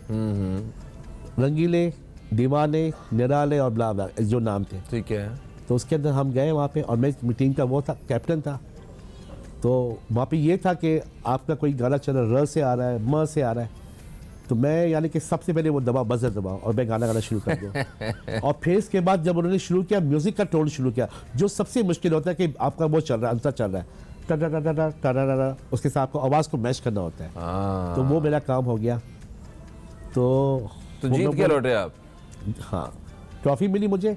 रंगीले, दीवाने, निराले और ब्ला ब्ला जो नाम थे। ठीक है। तो उसके अंदर हम गए वहाँ पे, और मैं टीम का वो था, कैप्टन था। तो वहाँ पे ये था कि आपका कोई गाना चल रहा है, र से आ रहा है, म से आ रहा है, तो मैं यानी कि सबसे पहले वो दबा बजर दबाओ और मैं गाना गाना शुरू कर दूँ। और फिर इसके बाद जब उन्होंने शुरू किया, म्यूजिक का टोन शुरू किया, जो सबसे मुश्किल होता है कि आपका वो चल रहा है, अंतर चल रहा है, टा टा टा टा टा टा टा, उसके साथ आपको आवाज़ को मैच करना होता है। तो वो मेरा काम हो गया। तो जीत के लौटे आप। हाँ, ट्रॉफी मिली मुझे,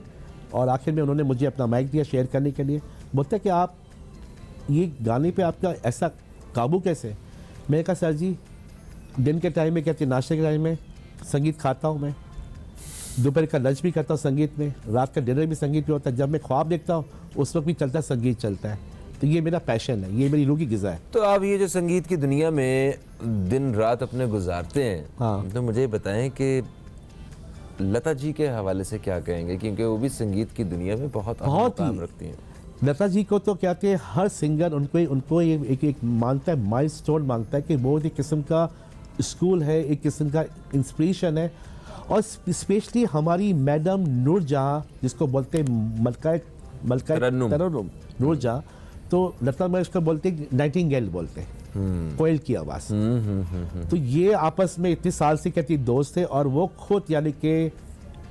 और आखिर में उन्होंने मुझे अपना माइक दिया शेयर करने के लिए। बोलते कि आप ये गाने पे आपका ऐसा काबू कैसे? मैंने कहा सर जी, दिन के टाइम में कहते नाश्ते के टाइम में संगीत खाता हूँ मैं, दोपहर का लंच भी करता हूँ संगीत में, रात का डिनर भी संगीत में होता है, जब मैं ख्वाब देखता हूँ उस वक्त भी चलता है, संगीत चलता है। तो ये मेरा पैशन है, ये मेरी रूह की ग़िज़ा है। तो आप ये जो संगीत की दुनिया में दिन रात अपने गुजारते हैं, हाँ। तो मुझे बताएं कि लता जी के हवाले से क्या कहेंगे, क्योंकि वो भी संगीत की दुनिया में बहुत अहम काम रखती हैं। लता जी को तो कहते हैं हर सिंगर उनको एक मानता है, माइलस्टोन मांगता है कि वो एक किस्म का स्कूल है, एक किस्म का इंस्पिरेशन है। और स्पेशली हमारी मैडम नूरजहां, जिसको बोलते हैं मलका तरन्नुम नूरजहां, तो लता मंगेशकर बोलते हैं नाइटिंगेल बोलते हैं, कोयल की आवाज़। तो ये आपस में इतने साल से कहती दोस्त थे, और वो खुद यानी कि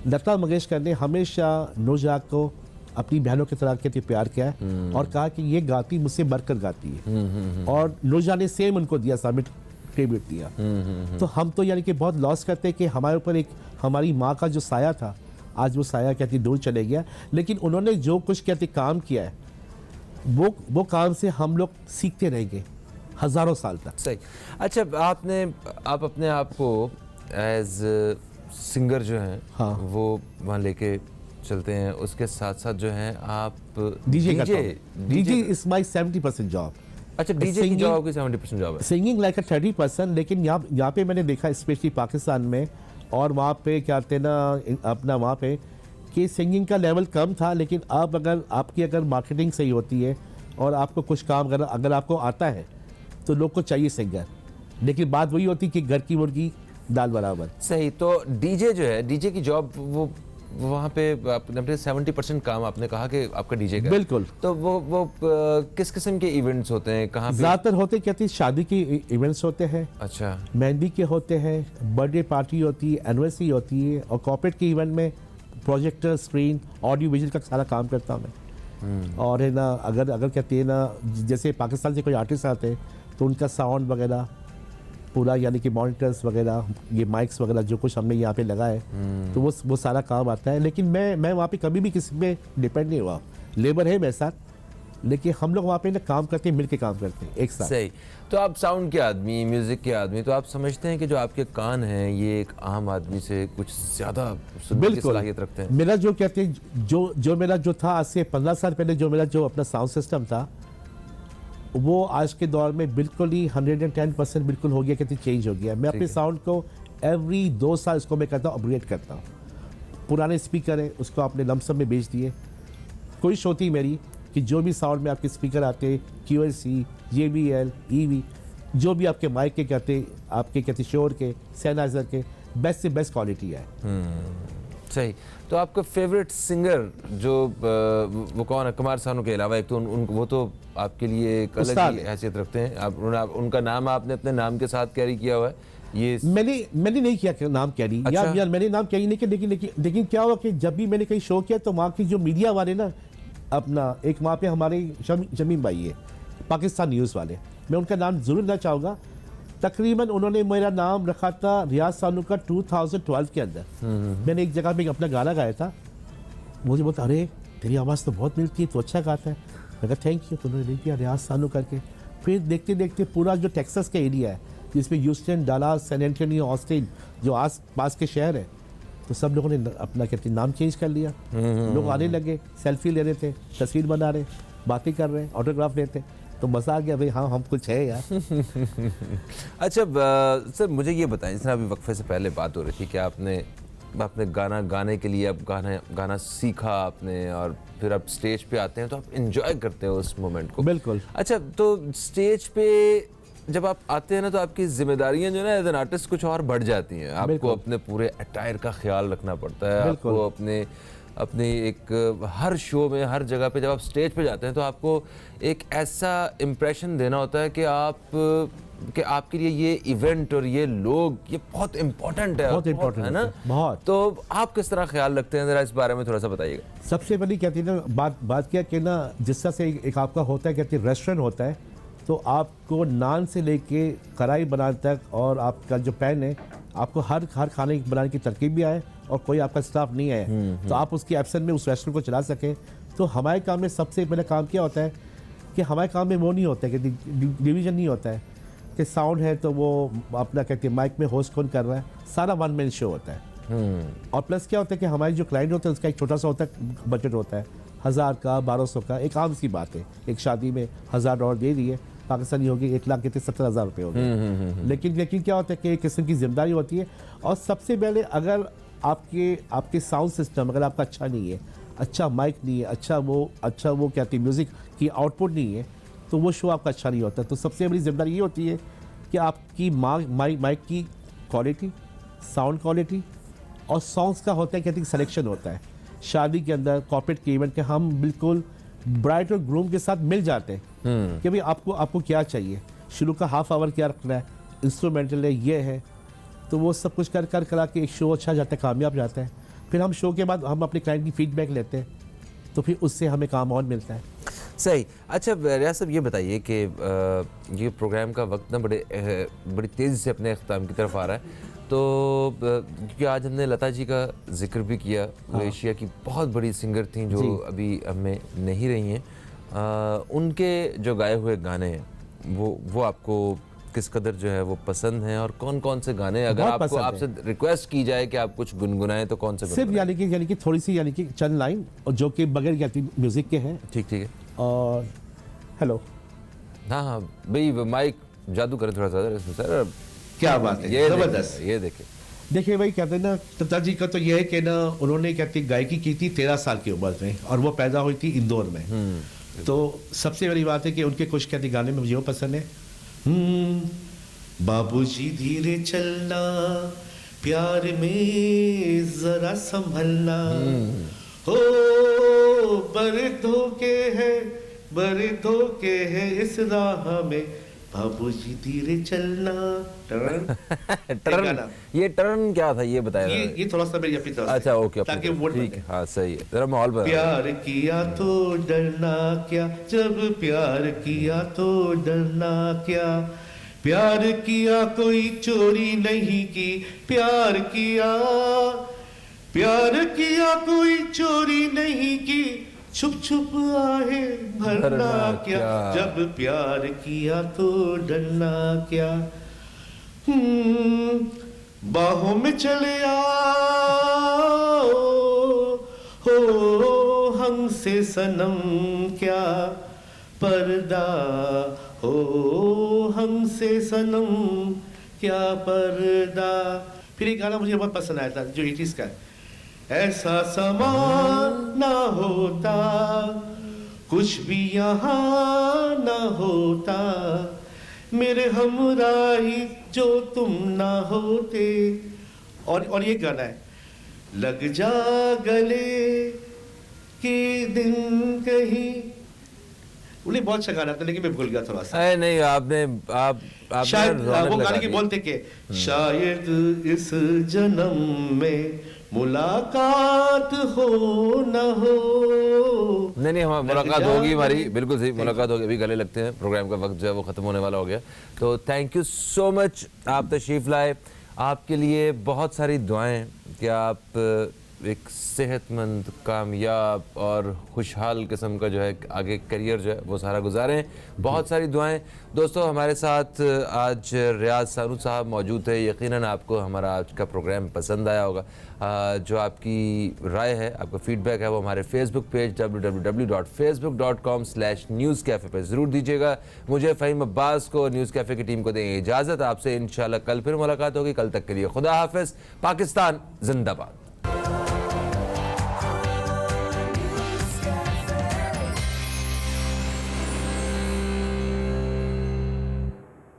लता मंगेशकर ने हमेशा नूरजहां को अपनी बहनों की तरह कहती प्यार किया है, और कहा कि ये गाती मुझसे बढ़कर गाती है। और नूरजहां ने सेम उनको दिया, साबित ट्रिब्यूट दिया। तो हम तो यानी कि बहुत लॉस करते हैं कि हमारे ऊपर एक हमारी माँ का जो साया था, आज वो साया कहती दूर चले गया। लेकिन उन्होंने जो कुछ कहते काम किया है, वो काम से हम लोग सीखते रहेंगे हज़ारों साल तक। सही। अच्छा, आप अपने आप को एज सिंगर जो हैं, हाँ। वो वहाँ लेके चलते हैं, उसके साथ साथ जो हैं आप डीजे इज माई 70% जॉब। अच्छा, डीजे की जॉब की 70% जॉब है, सिंगिंग लाइक अ 30%। लेकिन यहाँ पे मैंने देखा स्पेशली पाकिस्तान में, और वहाँ पे क्या कहते हैं ना अपना वहाँ पे कि सिंगिंग का लेवल कम था। लेकिन अब अगर आपकी मार्केटिंग सही होती है और आपको कुछ काम अगर आपको आता है, तो लोग को चाहिए सिंगर। लेकिन बात वही होती कि घर की मुर्गी दाल बराबर। सही। तो डीजे जो है, डीजे की जॉब वो वहाँ पे आपने 70% काम आपने कहा कि आपका डीजे का। बिल्कुल। तो वो किस किस्म के इवेंट्स होते हैं, कहाँ पे? ज़्यादातर होते कहती शादी के इवेंट्स होते हैं, अच्छा, मेहंदी के होते हैं, बर्थडे पार्टी होती है, एनिवर्सरी होती है, और कॉर्पोरेट के इवेंट में प्रोजेक्टर, स्क्रीन, ऑडियो विजुअल का सारा काम करता हूँ मैं। और है ना, अगर कहते हैं ना, जैसे पाकिस्तान से कोई आर्टिस्ट आते हैं तो उनका साउंड वगैरह पूरा यानी कि मॉनिटर्स वगैरह, ये माइक्स वगैरह जो कुछ हमने यहाँ पे लगा है, तो वो सारा काम आता है। लेकिन मैं वहाँ पे कभी भी किसी पे डिपेंड नहीं हुआ। लेबर है मेरे साथ, लेकिन हम लोग वहाँ पे ना काम करते हैं, मिल के काम करते हैं एक साथ। सही। तो आप साउंड के आदमी, म्यूजिक के आदमी, तो आप समझते हैं कि जो आपके कान हैं ये एक आम आदमी से कुछ ज़्यादा सुनने की सलाहियत रखते हैं? मेरा जो कहते हैं जो मेरा जो था आज से 15 साल पहले, जो मेरा जो अपना साउंड सिस्टम था, वो आज के दौर में बिल्कुल ही 110% बिल्कुल हो गया, कहते चेंज हो गया। मैं अपने साउंड को एवरी 2 साल इसको मैं करता हूँ, अपग्रेड करता हूँ। पुराने स्पीकर है उसको आपने लमसम में बेच दिए। कोशिश होती मेरी कि जो भी साउंड में आपके स्पीकर आते, QLC, JBL, EV, जो भी आपके माइक के कहते, आपके कहते शोर के, सैनाइजर के, बेस्ट से बेस्ट क्वालिटी है। सही। तो आपका फेवरेट सिंगर जो वो कौन है? कुमार सानू के अलावा एक तो वो तो आपके लिए एक अलग ही हैसियत रखते हैं। आप उनका नाम आपने अपने नाम के साथ कैरी किया हुआ है? ये मैंने नहीं किया नाम कैरी। अच्छा? यार मैंने नाम कैरी नहीं किया। लेकिन क्या हुआ कि जब भी मैंने कहीं शो किया तो वहाँ की जो मीडिया वाले ना, अपना एक वहाँ पे हमारे शमीम भाई है पाकिस्तान न्यूज़ वाले, मैं उनका नाम जरूर लेना चाहूँगा। तकरीबन उन्होंने मेरा नाम रखा था रियाज सानू का 2012 के अंदर। मैंने एक जगह पे अपना गाना गाया था, मुझे बोलता अरे तेरी आवाज़ तो बहुत मिलती है, तो अच्छा गाता है। मैं कहा थैंक यू। तो उन्होंने लिख दिया रियाज सानू करके। फिर देखते देखते पूरा जो टेक्सास का एरिया है, जिसमें Houston, Dallas, San Antonio, Austin, जो आस पास के शहर है, तो सब लोगों ने अपना कहते नाम चेंज कर लिया। लोग आने लगे, सेल्फी ले रहे थे, तस्वीर बना रहे, बातें कर रहे, ऑटोग्राफ लेते। तो मज़ा आ गया भाई, हाँ हम कुछ है यार। अच्छा सर मुझे ये बताएं, जिस तरह अभी वक्फे से पहले बात हो रही थी कि आपने गाना गाने के लिए अब गाना सीखा आपने और फिर आप स्टेज पे आते हैं तो आप इंजॉय करते हो उस मोमेंट को। बिल्कुल। अच्छा, तो स्टेज पे जब आप आते हैं ना तो आपकी जिम्मेदारियां जो है ना एज एन आर्टिस्ट कुछ और बढ़ जाती हैं। आपको अपने पूरे अटायर का ख्याल रखना पड़ता है, आपको अपने एक हर शो में हर जगह पे जब आप स्टेज पे जाते हैं तो आपको एक ऐसा इम्प्रेशन देना होता है कि आपके लिए ये इवेंट और ये लोग ये बहुत इम्पोर्टेंट है, बहुत इम्पोर्टेंट है ना, बहुत। तो आप किस तरह ख्याल रखते हैं, जरा इस बारे में थोड़ा सा बताइएगा। सबसे पहले कहती है ना बात क्या कि ना जिस तरह से एक आपका होता है कहते हैं रेस्टोरेंट होता है, तो आपको नान से लेके कढ़ाई बनाने तक और आपका जो पैन है आपको हर खाने बनाने की तरकीब भी आए और कोई आपका स्टाफ नहीं आया तो आप उसकी एब्सेंट में उस रेस्टोरेंट को चला सकें। तो हमारे काम में सबसे पहले काम क्या होता है कि हमारे काम में वो नहीं होता है कि डिवीज़न नहीं होता है कि साउंड है तो वो अपना कहते हैं माइक में होस्ट कौन कर रहा है, सारा वन मैन शो होता है। और प्लस क्या होता है कि हमारे जो क्लाइंट होता है उसका एक छोटा सा होता है बजट होता है, 1000 का 1200 का, एक आम सी बात है। एक शादी में $1000 दे दिए पाकिस्तानी होगी 1,70,000 रुपये हो गए। लेकिन क्या होता है कि एक किस्म की जिम्मेदारी होती है। और सबसे पहले अगर आपके साउंड सिस्टम अगर आपका अच्छा नहीं है, अच्छा माइक नहीं है, अच्छा वो कहते हैं म्यूज़िक की आउटपुट नहीं है, तो वो शो आपका अच्छा नहीं होता। तो सबसे बड़ी जिम्मेदारी ये होती है कि आपकी माइक की क्वालिटी, साउंड क्वालिटी और सॉन्ग्स का होता है कहते हैं सिलेक्शन होता है। शादी के अंदर कॉर्पोरेट के इवेंट के हम बिल्कुल ब्राइड और ग्रूम के साथ मिल जाते हैं कि भाई आपको क्या चाहिए, शुरू का हाफ आवर क्या रखना है, इंस्ट्रूमेंटल है, ये है, तो वो सब कुछ करा के एक शो अच्छा जाता है, कामयाब जाता है। फिर हम शो के बाद हम अपने क्लाइंट की फीडबैक लेते हैं तो फिर उससे हमें काम और मिलता है। सही। अच्छा रियाज साहब ये बताइए कि ये प्रोग्राम का वक्त ना बड़ी तेज़ी से अपने अख्ताम की तरफ आ रहा है, तो क्योंकि आज हमने लता जी का जिक्र भी किया, वो एशिया की बहुत बड़ी सिंगर थी जो अभी हमें नहीं रही हैं। उनके जो गाए हुए गाने हैं वो आपको किस कदर जो है वो पसंद हैं, और कौन कौन से गाने अगर आपसे रिक्वेस्ट की जाए कि आप कुछ गुनगुनाएं तो कौन से सिर्फ यानी कि थोड़ी सी यानी कि चंद लाइन और जो कि बगैर कहती म्यूजिक के हैं। ठीक है। और हेलो, हाँ भाई माइक जादू करें थोड़ा सा सर। क्या बात है, ये जबरदस्त। ये देखिए भाई कहते हैं ना लता जी का तो ये है कि ना उन्होंने कहती गायकी की थी 13 साल की उम्र में और वो पैदा हुई थी इंदौर में। तो सबसे बड़ी बात है कि उनके कुछ कहते गाने में मुझे वो पसंद है। बाबूजी धीरे चलना, प्यार में जरा संभलना, हो बड़े धोखे है इस राह में, बाबूजी धीरे चलना। टर्न, ये टर्न क्या था ये बताया। ये थोड़ा सा मेरी अपनी तरफ से। अच्छा ओके, ताकि वो ठीक है, हाँ सही है, जरा माहौल बना। प्यार किया तो डरना क्या, जब प्यार किया तो डरना क्या, प्यार किया कोई चोरी नहीं की, प्यार किया कोई चोरी नहीं की, छुप छुप आहे भरना क्या, जब प्यार किया तो डरना क्या। बाहों में चले आओ हो हमसे सनम, क्या पर्दा हो हमसे सनम, क्या पर्दा। फिर एक गाना मुझे बहुत पसंद आया था जो 80s का है। ऐसा समा ना होता, कुछ भी यहाँ ना होता, मेरे हमराही जो तुम ना होते। और ये गाना है, लग जा गले के दिन कहीं, उन्हें बहुत अच्छा गाना था लेकिन मैं भूल गया थोड़ा सा। नहीं आप शायद वो गाने की बोलते के शायद इस जन्म में मुलाकात हो न हो। नहीं हमारी मुलाकात होगी, हमारी बिल्कुल सही मुलाकात होगी। अभी गले लगते हैं, प्रोग्राम का वक्त जो है वो ख़त्म होने वाला हो गया। तो थैंक यू सो मच, आप तशरीफ़ लाए। आपके लिए बहुत सारी दुआएं कि आप एक सेहतमंद, कामयाब और खुशहाल किस्म का जो है आगे करियर जो है वो सारा गुजारें। बहुत सारी दुआएं। दोस्तों हमारे साथ आज रियाज सानू साहब मौजूद थे। यकीनन आपको हमारा आज का प्रोग्राम पसंद आया होगा। जो आपकी राय है, आपका फीडबैक है, वो हमारे फेसबुक पेज www.facebook.com/newscafe पे ज़रूर दीजिएगा। मुझे फ़हीम अब्बास को, न्यूज़ कैफ़े की टीम को दें इजाज़त। आपसे इंशाल्लाह कल फिर मुलाकात होगी। कल तक के लिए खुदा हाफिज़। पाकिस्तान जिंदाबाद।